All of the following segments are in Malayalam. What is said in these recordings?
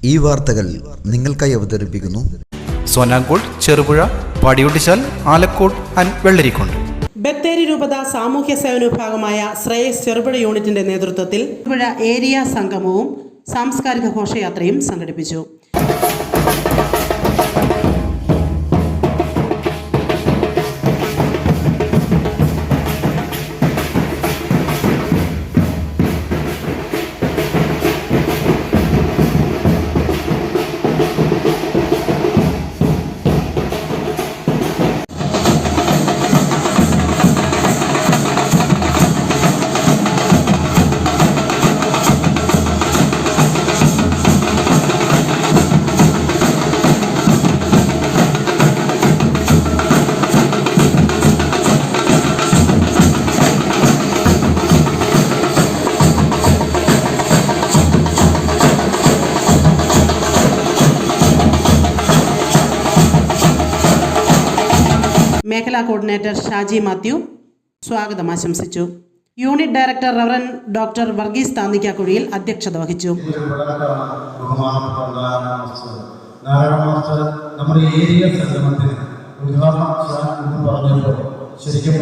ഈ വാർത്തകൾ നിങ്ങൾക്കായി അവതരിപ്പിക്കുന്നു സോനാങ്കോട്, ചെറുപുഴ, പാടിയൊട്ടിച്ചാൽ, ആലക്കോട് ആൻഡ് വെള്ളരിക്കുണ്ട്. ബത്തേരി രൂപത സാമൂഹ്യ സേവന വിഭാഗമായ ശ്രേയസ് ചെറുപുഴ യൂണിറ്റിന്റെ നേതൃത്വത്തിൽ ചെറുപുഴ ഏരിയ സംഗമവും സാംസ്കാരിക ഘോഷയാത്രയും സംഘടിപ്പിച്ചു. മേഖലാ കോർഡിനേറ്റർ ഷാജി മാത്യു സ്വാഗതം ആശംസിച്ചു. Unit director reverend doctor Varghese താന്നിക്കാക്കുഴിയിൽ അധ്യക്ഷത വഹിച്ചു. നമ്മുടെ ഏരിയ സംഗമത്തിന് ഉദ്ഘാടനം പറഞ്ഞപ്പോൾ ശരിക്കും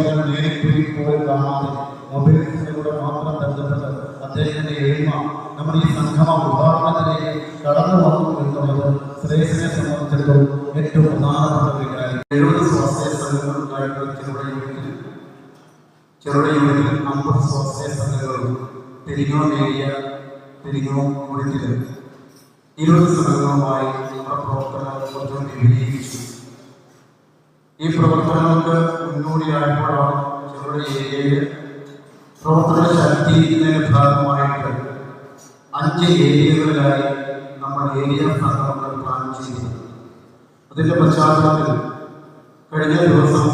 പോയി കാണാതെ മൊബൈലിലൂടെ മാത്രം ബന്ധപ്പെട്ട് അദ്ദേഹത്തിന്റെ എളിമ നമ്മുടെ ഈ സംഗമ ഉദ്ഘാടനത്തിലേക്ക് കടന്നു വന്നു എന്നുള്ളത് ശ്രേയസിനെ സംബന്ധിച്ചിടത്തോളം ഏറ്റവും പ്രധാനപ്പെട്ട ഒരു കാര്യം. 70 സ്വാശ്രയ സംഘങ്ങളുണ്ടായിട്ടുള്ള ചെറുപുഴ യൂണിറ്റിൽ 50 സ്വാശ്രയ സംഘങ്ങളും പെരിങ്ങോം യൂണിറ്റിൽ 20 സംഘങ്ങളുമായി നമ്മുടെ പ്രവർത്തനങ്ങൾ വിഭജിച്ചു. ഈ പ്രവർത്തനങ്ങൾക്ക് മുന്നോടിയായപ്പോഴാണ് ചെറുപുഴ ഏരിയയിൽ പ്രവർത്തന ശക്തിയുടെ ഭാഗമായിട്ട് 5 ഏരിയകളിലായി നമ്മൾ ഏരിയ സംഘങ്ങൾ പ്ലാൻ ചെയ്തത്. അതിൻ്റെ പശ്ചാത്തലത്തിൽ കഴിഞ്ഞ ദിവസം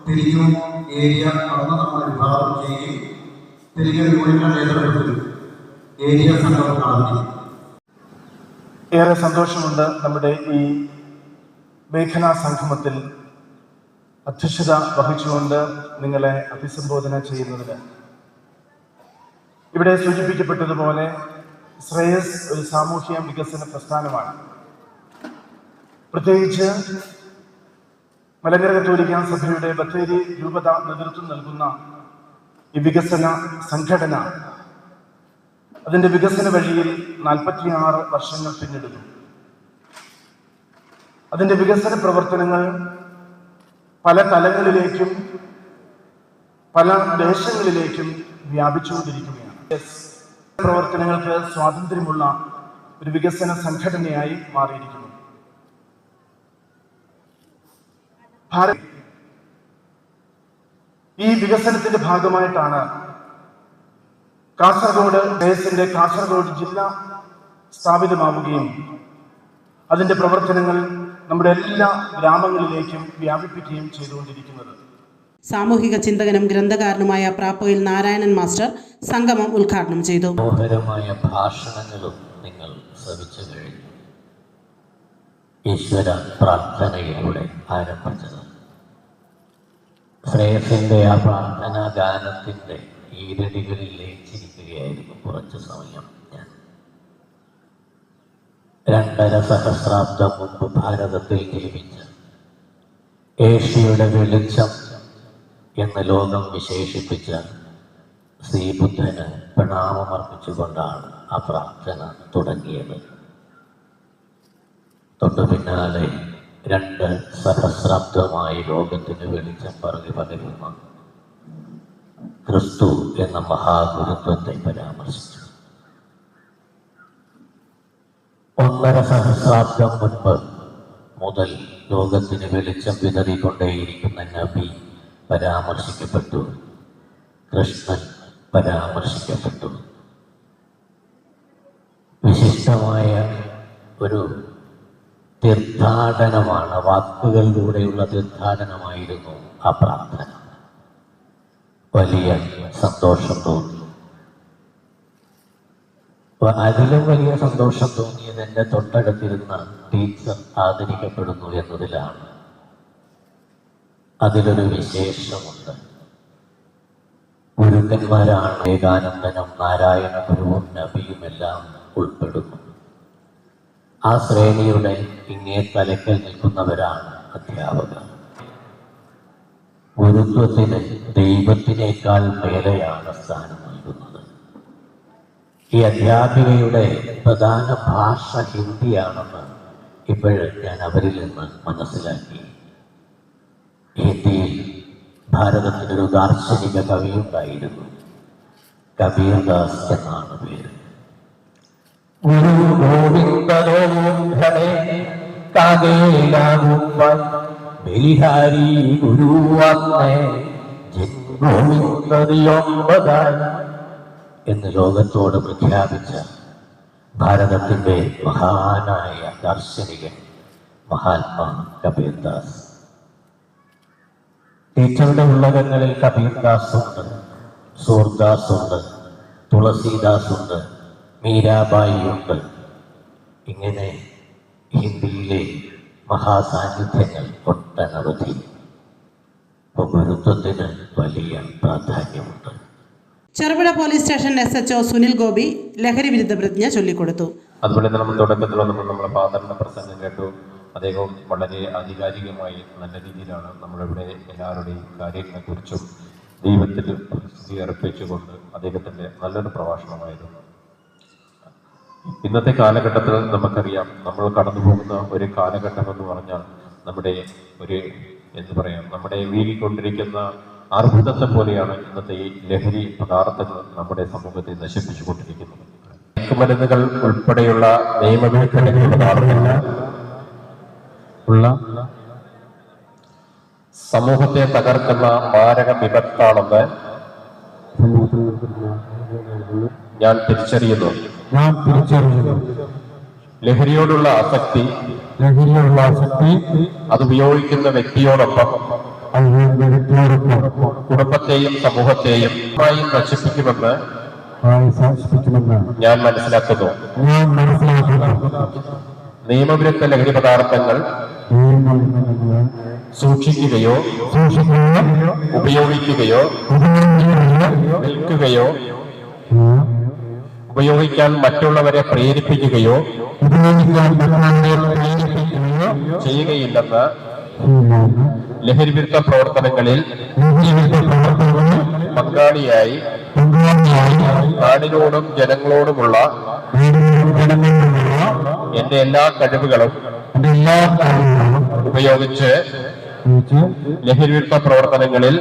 പെരിങ്ങോം ഏരിയ അന്ന് നമ്മൾ വിഭാഗം ചെയ്യുകയും പെരിങ്ങോം യൂണിറ്റിന്റെ നേതൃത്വത്തിൽ ഏരിയ സംഘം നടത്തി. ഏറെ സന്തോഷമുണ്ട് നമ്മുടെ ഈ മേഖലാ സംഗമത്തിൽ അധ്യക്ഷത വഹിച്ചുകൊണ്ട് നിങ്ങളെ അഭിസംബോധന ചെയ്യുന്നതിന്. ഇവിടെ സൂചിപ്പിക്കപ്പെട്ടതുപോലെ ശ്രേയസ് ഒരു സാമൂഹ്യ വികസന പ്രസ്ഥാനമാണ്. പ്രത്യേകിച്ച് മലങ്കര കത്തോലിക്ക സഭയുടെ ബത്തേരി രൂപത നേതൃത്വം നൽകുന്ന ഈ വികസന സംഘടന അതിൻ്റെ വികസന വഴിയിൽ 46 വർഷങ്ങൾ പിന്നിടുന്നു. അതിൻ്റെ വികസന പ്രവർത്തനങ്ങൾ പല തലങ്ങളിലേക്കും പല ദേശങ്ങളിലേക്കും വ്യാപിച്ചുകൊണ്ടിരിക്കുകയാണ്. പ്രവർത്തനങ്ങൾക്ക് സ്വാതന്ത്ര്യമുള്ള ഒരു വികസന സംഘടനയായി മാറിയിരിക്കുന്നു. ഈ വികസനത്തിന്റെ ഭാഗമായിട്ടാണ് കാസർഗോഡ് ജില്ല സ്ഥാപിതമാവുകയും അതിന്റെ പ്രവർത്തനങ്ങൾ നമ്മുടെ എല്ലാ ഗ്രാമങ്ങളിലേക്കും വ്യാപിപ്പിക്കുകയും ചെയ്തുകൊണ്ടിരിക്കുന്നത്. സാമൂഹിക ചിന്തകനും ഗ്രന്ഥകാരനുമായ പ്രാപ്പോയിൽ നാരായണൻ മാസ്റ്റർ സംഗമം ഉദ്ഘാടനം ചെയ്തു. മനോഹരമായ ഭാഷണങ്ങളും നിങ്ങൾ ശ്രവിച്ചു കഴിഞ്ഞു. ഈശ്വര പ്രാർത്ഥനയിലൂടെ ആരംഭിച്ചത് ശ്രേയസിന്റെ ആ പ്രാർത്ഥനാ ഗാനത്തിന്റെ ഈരടികളിൽ ലയിച്ചിരിക്കുകയായിരുന്നു കുറച്ചു സമയം ഞാൻ. 2.5 സഹസ്രാബ്ദം മുമ്പ് ഭാരതത്തിൽ ജീവിച്ച ഏഷ്യയുടെ വെളിച്ചം എന്ന് ലോകം വിശേഷിപ്പിച്ച ശ്രീബുദ്ധന് പ്രണാമമർപ്പിച്ചുകൊണ്ടാണ് ആ പ്രാർത്ഥന തുടങ്ങിയത്. തൊട്ടു പിന്നാലെ 2 സഹസ്രാബ്ദമായി ലോകത്തിന് വെളിച്ചം പകരുന്ന ക്രിസ്തു എന്ന മഹാഗുരുത്വത്തെ പരാമർശിച്ചു. 1.5 സഹസ്രാബ്ദം മുൻപ് മുതൽ ലോകത്തിന് വെളിച്ചം വിതറിക്കൊണ്ടേയിരിക്കുന്ന നബി പരാമർശിക്കപ്പെട്ടു, കൃഷ്ണൻ പരാമർശിക്കപ്പെട്ടു. വിശിഷ്ടമായ ഒരു തീർത്ഥാടനമാണ്, വാക്കുകളിലൂടെയുള്ള തീർത്ഥാടനമായിരുന്നു ആ പ്രാർത്ഥന. വലിയ സന്തോഷം തോന്നി. അതിലും വലിയ സന്തോഷം തോന്നിയത് എൻ്റെ തൊട്ടടുത്തിരുന്ന ടീച്ചർ ആദരിക്കപ്പെടുന്നു എന്നതിലാണ്. അതിലൊരു വിശേഷമുണ്ട്. ഗുരുക്കന്മാരാണ് വിവേകാനന്ദനും നാരായണ ഗുരുവും നബിയുമെല്ലാം ഉൾപ്പെടുന്നു. ആ ശ്രേണിയുടെ ഇങ്ങേ തലക്കൽ നിൽക്കുന്നവരാണ് അധ്യാപകർ. ഗുരുത്വത്തിന് ദൈവത്തിനേക്കാൾ മേലെയാണ് സ്ഥാനം നൽകുന്നത്. ഈ അധ്യാപികയുടെ പ്രധാന ഭാഷ ഹിന്ദിയാണെന്ന് ഇപ്പോഴും ഞാൻ അവരിൽ നിന്ന് മനസ്സിലാക്കി. ഹിന്ദിയിൽ ഭാരതത്തിനൊരു ദാർശനിക കവിയുണ്ടായിരുന്നു. കബീർദാസ് എന്നാണ് പേര്. ഗുരു ഗോവിന്ദനോധനെ ബലിഹാരി ഗുരു എന്ന് ലോകത്തോട് പ്രഖ്യാപിച്ച ഭാരതത്തിൻ്റെ മഹാനായ ദാർശനികൻ മഹാത്മാ കബീർദാസ്. ടീച്ചറുടെ ഉള്ളകങ്ങളിൽ കബീർദാസ് ഉണ്ട്, സൂർദാസ് ഉണ്ട്, തുളസീദാസ് ഉണ്ട്, മീരാബായി ഉണ്ട്. ഇങ്ങനെ ഹിന്ദിയിലെ മഹാസാന്നിധ്യങ്ങൾ ഒട്ടനവധി. ഗുരുത്വത്തിന് വലിയ പ്രാധാന്യമുണ്ട്. Cherupuzha police station SHO Sunil Gopi ലഹരി വിരുദ്ധ പ്രതിജ്ഞ ചൊല്ലിക്കൊടുത്തു. അതുപോലെ തന്നെ നമ്മൾ തുടക്കത്തിൽ നമ്മുടെ ഫാദറിന്റെ പ്രസംഗം കേട്ടു. അദ്ദേഹം വളരെ ആധികാരികമായി നല്ല രീതിയിലാണ് നമ്മളിവിടെ എല്ലാവരുടെയും കാര്യങ്ങളെക്കുറിച്ചും ദൈവത്തിൽ സ്തുതി അർപ്പിച്ചുകൊണ്ട് അദ്ദേഹത്തിൻ്റെ നല്ലൊരു പ്രഭാഷണമായിരുന്നു. ഇന്നത്തെ കാലഘട്ടത്തിൽ നമുക്കറിയാം, നമ്മൾ കടന്നു പോകുന്ന ഒരു കാലഘട്ടം എന്ന് പറഞ്ഞാൽ നമ്മുടെ നമ്മുടെ വീങ്ങിക്കൊണ്ടിരിക്കുന്ന അർബുദത്തെ പോലെയാണ് ഇന്നത്തെ ഈ ലഹരി പദാർത്ഥങ്ങൾ നമ്മുടെ സമൂഹത്തെ നശിപ്പിച്ചുകൊണ്ടിരിക്കുന്നത്. മയക്കുമരുന്നുകൾ ഉൾപ്പെടെയുള്ള നിയമവിരുദ്ധ പദാർത്ഥങ്ങൾ ഉള്ള സമൂഹത്തെ തകർക്കുന്ന മാരക വിപത്താണെന്ന് ഞാൻ തിരിച്ചറിയുന്നു. ലഹരിയോടുള്ള ആസക്തി അത് ഉപയോഗിക്കുന്ന വ്യക്തിയോടൊപ്പം കുടുംബത്തെയും സമൂഹത്തെയും നശിപ്പിക്കുമെന്ന് ഞാൻ മനസ്സിലാക്കുന്നു. നിയമവിരുദ്ധ ലഹരി പദാർത്ഥങ്ങൾ സൂക്ഷിക്കുകയോ ഉപയോഗിക്കുകയോ വിൽക്കുകയോ ഉപയോഗിക്കാൻ മറ്റുള്ളവരെ പ്രേരിപ്പിക്കുകയോ ചെയ്യുകയില്ലെന്ന് ലഹരിവിരുദ്ധ പ്രവർത്തനങ്ങളിൽ പങ്കാളിയായി നാടിനോടും ജനങ്ങളോടുമുള്ള എന്റെ എല്ലാ കഴിവുകളും ഉപയോഗിച്ച് ലഹരിവിരുദ്ധ പ്രവർത്തനങ്ങളിൽ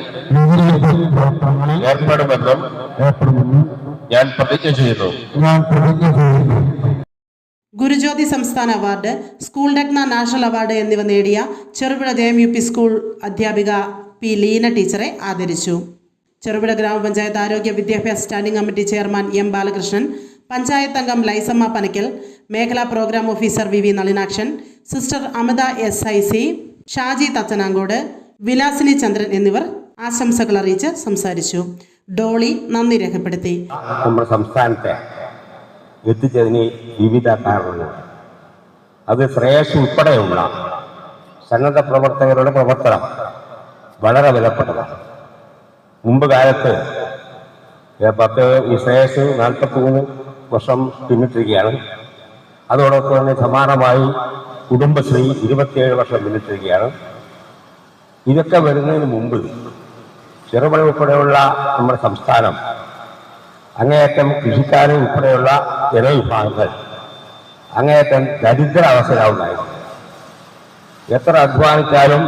ഏർപ്പെടുമെന്നും ഞാൻ പ്രതിജ്ഞ ചെയ്യുന്നു. ഗുരുജ്യോതി സംസ്ഥാന award, school Ratna national award എന്നിവ നേടിയ ചെറുപുഴ JMUP സ്കൂൾ അധ്യാപിക P. ലീന ടീച്ചറെ ആദരിച്ചു. ചെറുപുഴ ഗ്രാമപഞ്ചായത്ത് ആരോഗ്യ വിദ്യാഭ്യാസ standing committee chairman M. Balakrishnan, panchayat അംഗം ലൈസമ്മ പനക്കൽ, മേഖലാ programme officer VV Nalinakshan, sister Amitha SIC, Shaji Thachanangode, Vilasini Chandran എന്നിവർ ആശംസകൾ അറിയിച്ച് സംസാരിച്ചു. ഡോളി നന്ദി രേഖപ്പെടുത്തി. നമ്മുടെ സംസ്ഥാനത്തെ എത്തിച്ചതിന് വിവിധ കാരണങ്ങളുണ്ട്. അത് ശ്രേയസ് ഉൾപ്പെടെയുള്ള സന്നദ്ധ പ്രവർത്തകരുടെ പ്രവർത്തനം വളരെ വിലപ്പെട്ടതാണ്. മുമ്പ് കാലത്ത് ഈ ശ്രേയസ് 43 വർഷം പിന്നിട്ടിരിക്കുകയാണ്. അതോടൊപ്പം തന്നെ സമാനമായി കുടുംബശ്രീ 27 വർഷം പിന്നിട്ടിരിക്കുകയാണ്. ഇതൊക്കെ വരുന്നതിന് മുമ്പ് ചെറുപുഴ ഉൾപ്പെടെയുള്ള നമ്മുടെ സംസ്ഥാനം അങ്ങേയറ്റം കൃഷിക്കാരും ഉൾപ്പെടെയുള്ള ജനവിഭാഗങ്ങൾ അങ്ങേയറ്റം ദരിദ്രാവസ്ഥയിലാവുണ്ടായിരുന്നു. എത്ര അധ്വാനിച്ചാലും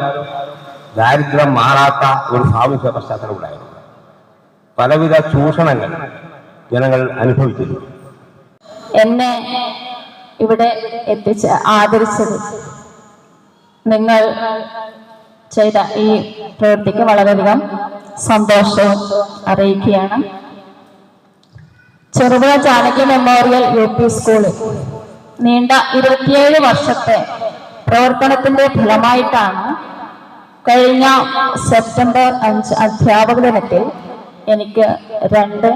ദാരിദ്ര്യം മാറാത്ത ഒരു സാമൂഹ്യ പശ്ചാത്തലം ഉണ്ടായിരുന്നു. പലവിധ ചൂഷണങ്ങൾ ജനങ്ങൾ അനുഭവിച്ചിരുന്നു. എന്നെ ഇവിടെ എത്തിച്ച് ആദരിച്ചത് നിങ്ങൾ ചെയ്ത ഈ പ്രവൃത്തിക്ക് വളരെയധികം സന്തോഷവും അറിയിക്കുകയാണ്. ചെറുപുഴ ചാണക്യ മെമ്മോറിയൽ UP സ്കൂളിൽ നീണ്ട 27 വർഷത്തെ പ്രവർത്തനത്തിന്റെ ഫലമായിട്ടാണ് കഴിഞ്ഞ സെപ്റ്റംബർ 5 അധ്യാപക ദിനത്തിൽ എനിക്ക് 2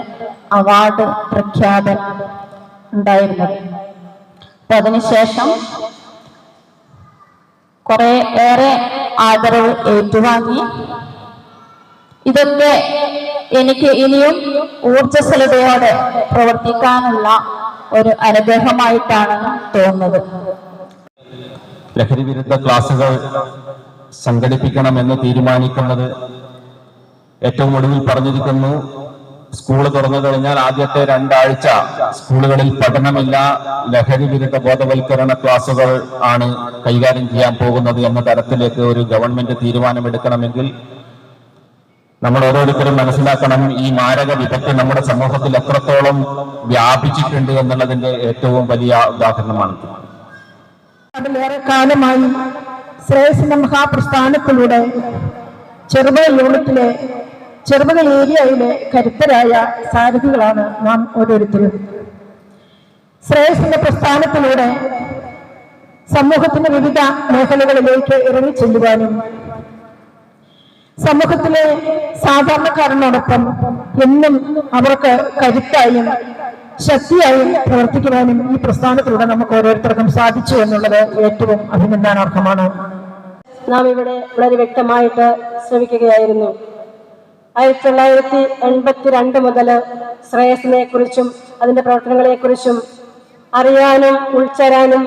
അവാർഡ് പ്രഖ്യാപനം ഉണ്ടായിരുന്നത്. അതിനുശേഷം ഏറെ ആദരവ് ഏറ്റുവാങ്ങി. ഇതൊക്കെ എനിക്ക് ഇനിയും ഊർജ്ജസ്വലതയോടെ പ്രവർത്തിക്കാനുള്ള ഒരു അനുഗ്രഹമായിട്ടാണ് തോന്നുന്നത്. ലഹരി വിരുദ്ധ ക്ലാസുകൾ സംഘടിപ്പിക്കണമെന്ന് തീരുമാനിക്കുന്നത്. ഏറ്റവും ഒടുവിൽ പറഞ്ഞിരിക്കുന്നു, സ്കൂൾ തുറന്നു കഴിഞ്ഞാൽ ആദ്യത്തെ 2 ആഴ്ച സ്കൂളുകളിൽ പഠനമില്ല, ലഹരി വിരുദ്ധ ബോധവൽക്കരണ ക്ലാസുകൾ ആണ് കൈകാര്യം ചെയ്യാൻ പോകുന്നത് എന്ന തരത്തിലേക്ക് ഒരു ഗവൺമെന്റ് തീരുമാനമെടുക്കണമെങ്കിൽ നമ്മൾ ഓരോരുത്തരും മനസ്സിലാക്കണം, ഈ മാരക വിപത്ത് നമ്മുടെ സമൂഹത്തിൽ എത്രത്തോളം വ്യാപിച്ചിട്ടുണ്ട് എന്നുള്ളതിന്റെ ഏറ്റവും വലിയ ഉദാഹരണമാണ്. അതിലേറെ കാലമായി ശ്രേയസിന്റെ മഹാപ്രസ്ഥാനത്തിലൂടെ ചെറുപുഴ യൂണിറ്റിലെ ചെറുപുഴ ഏരിയയിലെ കരുത്തരായ സാരഥികളാണ് നാം ഓരോരുത്തരും. ശ്രേയസിന്റെ പ്രസ്ഥാനത്തിലൂടെ സമൂഹത്തിന്റെ വിവിധ മേഖലകളിലേക്ക് ഇറങ്ങിച്ചെല്ലുവാനും സമൂഹത്തിലെ സാധാരണക്കാരനോടൊപ്പം എന്നും അവർക്ക് കരുത്തായും ശക്തിയായും പ്രവർത്തിക്കുവാനും ഈ പ്രസ്ഥാനത്തിലൂടെ നമുക്ക് ഓരോരുത്തർക്കും സാധിച്ചു എന്നുള്ളത് ഏറ്റവും അഭിനന്ദനാർഹമാണ്. നാം ഇവിടെ വളരെ വ്യക്തമായിട്ട് ശ്രമിക്കുകയായിരുന്നു. 1982 മുതൽ ശ്രേയസിനെ കുറിച്ചും അതിന്റെ പ്രവർത്തനങ്ങളെക്കുറിച്ചും അറിയാനും ഉൾച്ചേരാനും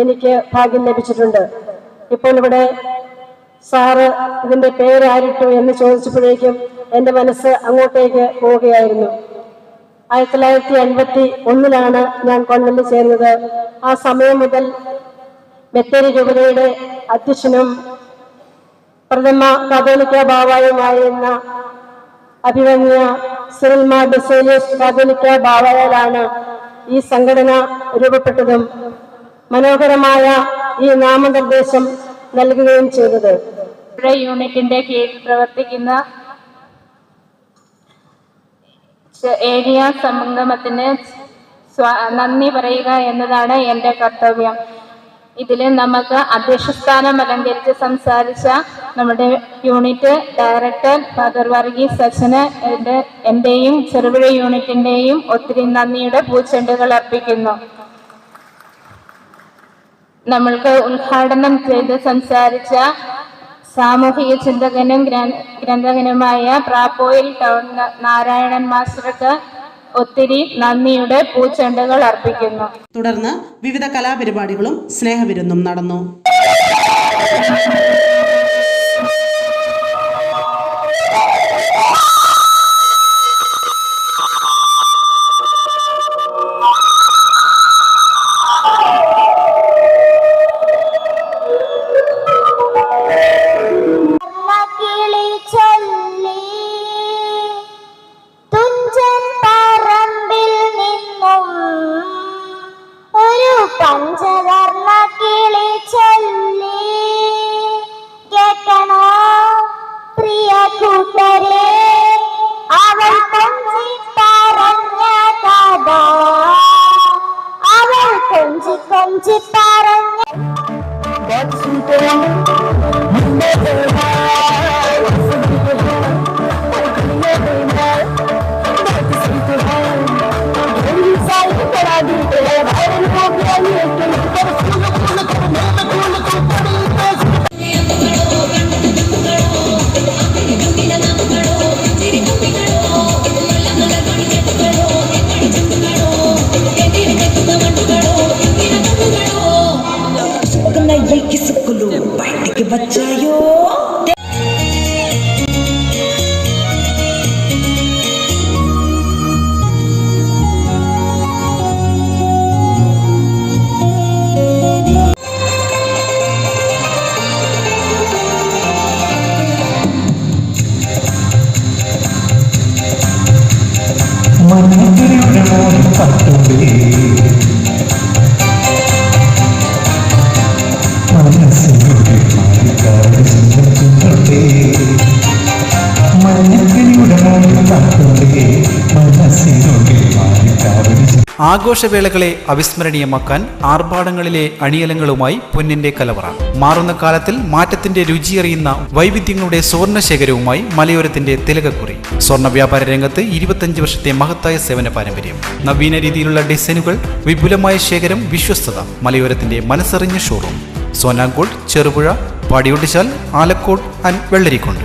എനിക്ക് ഭാഗ്യം ലഭിച്ചിട്ടുണ്ട്. ഇപ്പോൾ ഇവിടെ സാറ് ഇതിന്റെ പേരാരിട്ടു എന്ന് ചോദിച്ചപ്പോഴേക്കും എൻ്റെ മനസ്സ് അങ്ങോട്ടേക്ക് പോവുകയായിരുന്നു. 1981 ഞാൻ കോൺവെന്റിൽ ചേർന്നത്. ആ സമയം മുതൽ ബത്തേരി രൂപതയുടെ അധ്യക്ഷനും പ്രഥമ കാതോലിക്ക ബാവായുമായിരുന്ന അഭിമന്യ സിറിൽ മാർ ബസേലിയസ് കാതോലിക്ക ബാവായാലാണ് ഈ സംഘടന രൂപപ്പെട്ടതും മനോഹരമായ ഈ നാമനിർദ്ദേശം നൽകുകയും ചെയ്തത്. യൂണിറ്റിന്റെ കീഴിൽ പ്രവർത്തിക്കുന്ന ഏരിയ സംഗമത്തിന് നന്ദി പറയുക എന്നതാണ് എൻ്റെ കർത്തവ്യം. ഇതിൽ നമുക്ക് അധ്യക്ഷസ്ഥാനം അലങ്കരിച്ച് സംസാരിച്ച നമ്മുടെ യൂണിറ്റ് ഡയറക്ടർ ഫാദർ വർഗീസ് അച്ഛന് എൻ്റെയും ചെറുപുഴ യൂണിറ്റിൻ്റെയും ഒത്തിരി നന്ദിയുടെ പൂച്ചെണ്ടുകൾ അർപ്പിക്കുന്നു. നമ്മൾക്ക് ഉദ്ഘാടനം ചെയ്ത് സംസാരിച്ച സാമൂഹിക ചിന്തകനും ഗ്രന്ഥകനുമായ പ്രാപ്പോയിൽ ടൗൺ നാരായണൻ മാസ്റ്റർക്ക് ഒത്തിരി നന്ദിയുടെ പൂച്ചെണ്ടുകൾ അർപ്പിക്കുന്നു. തുടർന്ന് വിവിധ കലാപരിപാടികളും സ്നേഹവിരുന്നും നടന്നു. പഞ്ചവർണ്ണ കിളി ചൊല്ലി കേൾക്കണോ പ്രിയ കൂട്ടരെ, അവൾ കൊഞ്ചി പറഞ്ഞ കഥ, അവൾ കൊഞ്ചി കൊഞ്ചി പറഞ്ഞ బయటికి వచ్చాయో ആഘോഷവേളകളെ അവിസ്മരണീയമാക്കാൻ ആർഭാടങ്ങളിലെ അണിയലങ്ങളുമായി പൊന്നിന്റെ കലവറ. മാറുന്ന കാലത്തിൽ മാറ്റത്തിന്റെ രുചിയറിയുന്ന വൈവിധ്യങ്ങളുടെ സ്വർണ്ണശേഖരവുമായി മലയോരത്തിന്റെ തിലകക്കുറി. സ്വർണ്ണ വ്യാപാര രംഗത്ത് 25 വർഷത്തെ മഹത്തായ സേവന പാരമ്പര്യം. നവീന രീതിയിലുള്ള ഡിസൈനുകൾ, വിപുലമായ ശേഖരം, വിശ്വസ്തത. മലയോരത്തിന്റെ മനസ്സറിഞ്ഞ ഷോറൂം. സോനാങ്കോട്, ചെറുപുഴ, പാടിയൊട്ടിച്ചാൽ, ആലക്കോട് ആൻഡ് വെള്ളരിക്കുണ്ട്.